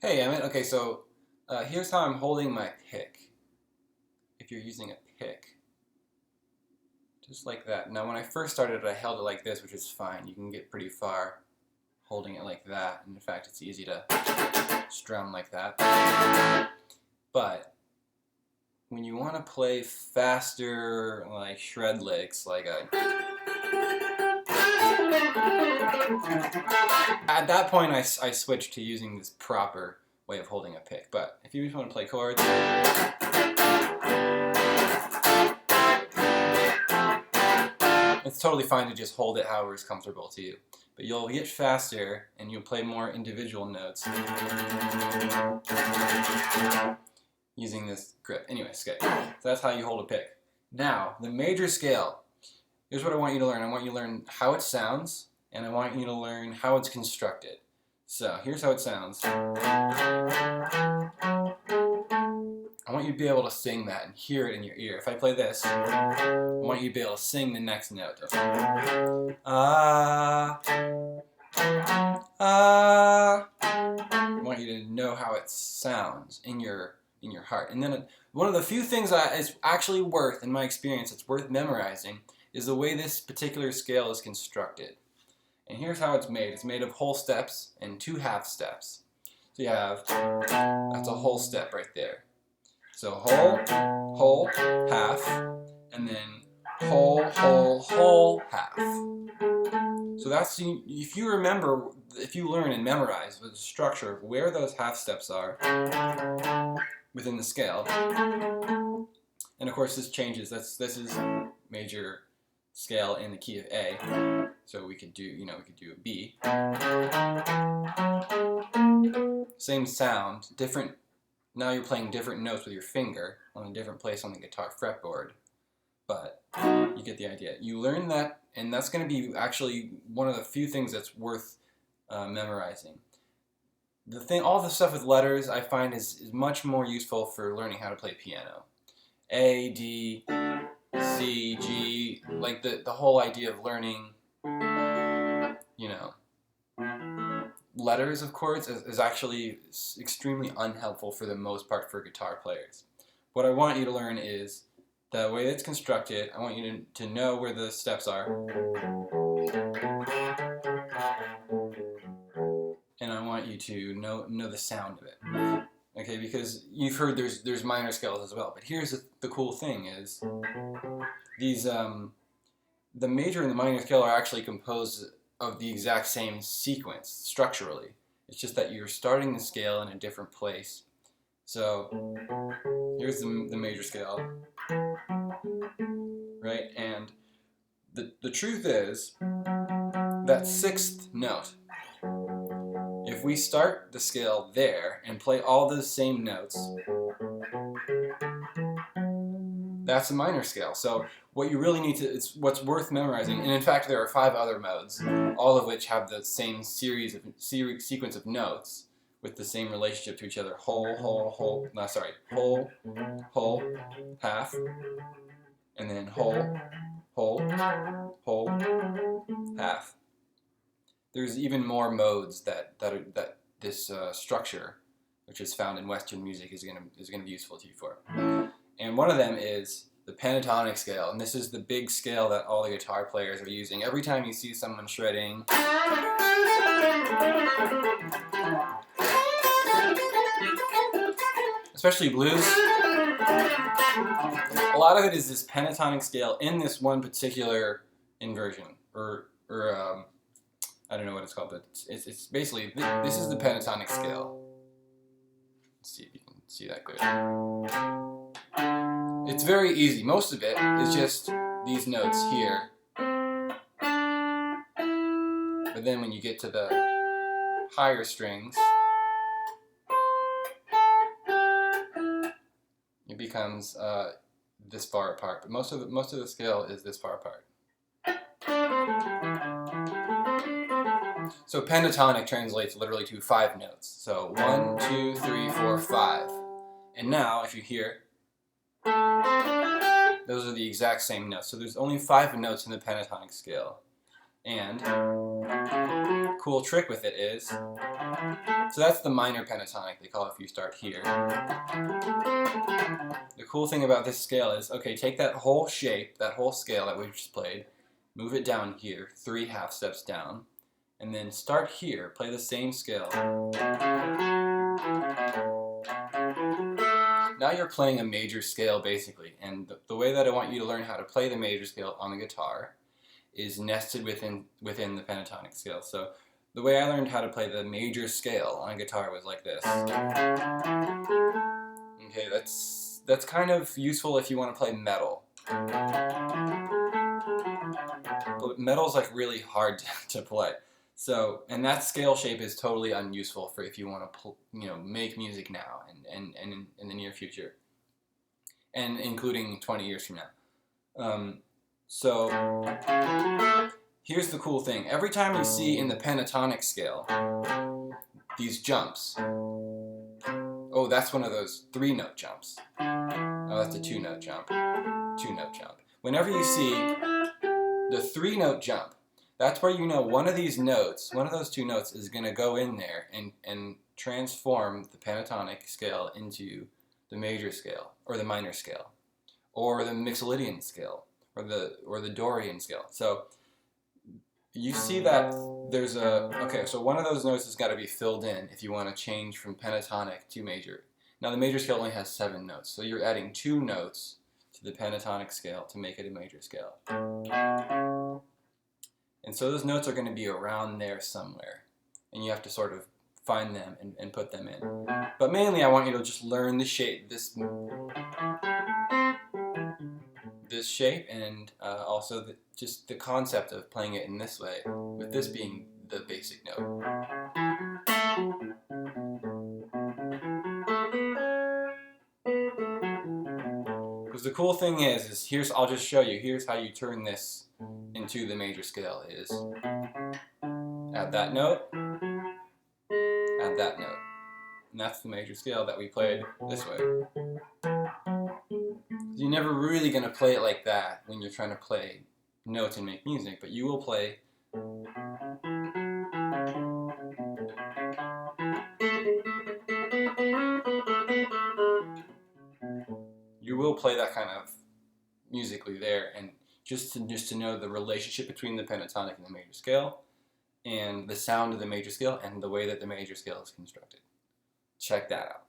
Hey, Emmett. Okay, so here's how I'm holding my pick. If you're using a pick, just like that. Now, when I first started, I held it like this, which is fine. You can get pretty far holding it like that. And in fact, it's easy to strum like that. But when you want to play faster, like shred licks, like at that point, I switched to using this proper way of holding a pick. But if you just want to play chords, it's totally fine to just hold it however is comfortable to you. But you'll get faster and you'll play more individual notes using this grip. Anyway, okay. So that's how you hold a pick. Now, the major scale. Here's what I want you to learn. I want you to learn how it sounds, and I want you to learn how it's constructed. So here's how it sounds. I want you to be able to sing that and hear it in your ear. If I play this, I want you to be able to sing the next note. Ah, ah. I want you to know how it sounds in your heart. And then one of the few things that is actually worth, in my experience, it's worth memorizing, is the way this particular scale is constructed. And here's how it's made. It's made of whole steps and two half steps. So you have, that's a whole step right there. So whole, half, and then whole, half. So that's, if you remember, if you learn and memorize the structure of where those half steps are within the scale, and of course this changes. This is major scale in the key of A. So we could do, we could do a B. Same sound, different. Now you're playing different notes with your finger on a different place on the guitar fretboard. But you get the idea. You learn that, and that's going to be actually one of the few things that's worth memorizing. All the stuff with letters I find is much more useful for learning how to play piano. A, D, C, G, like the whole idea of learning, letters of chords is actually extremely unhelpful for the most part for guitar players. What I want you to learn is the way it's constructed. I want you to know where the steps are. And I want you to know the sound of it. Okay, because you've heard there's minor scales as well. But here's the cool thing is these the major and the minor scale are actually composed of the exact same sequence structurally. It's just that you're starting the scale in a different place. So here's the major scale, right? And the truth is that sixth note, if we start the scale there and play all the same notes, that's a minor scale. So what you really need to, it's what's worth memorizing, and in fact there are 5 other modes, all of which have the same sequence of notes with the same relationship to each other. Whole, half, and then whole, half. There's even more modes that this structure, which is found in Western music, is gonna be useful to you for. And one of them is the pentatonic scale, and this is the big scale that all the guitar players are using. Every time you see someone shredding, especially blues, a lot of it is this pentatonic scale in this one particular inversion, or I don't know what it's called, but it's basically, this is the pentatonic scale. Let's see if you can see that clearly. It's very easy. Most of it is just these notes here. But then when you get to the higher strings, it becomes this far apart. But most of the scale is this far apart. So pentatonic translates literally to 5 notes. So 1, 2, 3, 4, 5. And now, if you hear, those are the exact same notes. So there's only 5 notes in the pentatonic scale. And cool trick with it is, so that's the minor pentatonic, they call it if you start here. The cool thing about this scale is, okay, take that whole shape, that whole scale that we just played, move it down here, 3 half steps down, and then start here, play the same scale. Now you're playing a major scale basically, and the way that I want you to learn how to play the major scale on the guitar is nested within the pentatonic scale. So the way I learned how to play the major scale on guitar was like this. Okay, that's kind of useful if you want to play metal. But metal's like really hard to play. So, and that scale shape is totally unuseful for if you want to, make music now and in the near future, and including 20 years from now. So here's the cool thing. Every time you see in the pentatonic scale these jumps, oh, that's one of those 3-note jumps. Oh, that's a 2-note jump. 2-note jump. Whenever you see the 3-note jump, that's where you know one of these notes, one of those 2 notes is going to go in there and transform the pentatonic scale into the major scale, or the minor scale, or the Mixolydian scale, or the Dorian scale. So you see that there's so one of those notes has got to be filled in if you want to change from pentatonic to major. Now the major scale only has 7 notes, so you're adding 2 notes to the pentatonic scale to make it a major scale. And so those notes are going to be around there somewhere, and you have to sort of find them and put them in. But mainly I want you to just learn the shape, this shape, and also just the concept of playing it in this way, with this being the basic note. Because the cool thing is I'll just show you, here's how you turn this into the major scale is add that note, add that note. And that's the major scale that we played this way. You're never really going to play it like that when you're trying to play notes and make music, but you will play that kind of musically there, and just to know the relationship between the pentatonic and the major scale, and the sound of the major scale, and the way that the major scale is constructed. Check that out.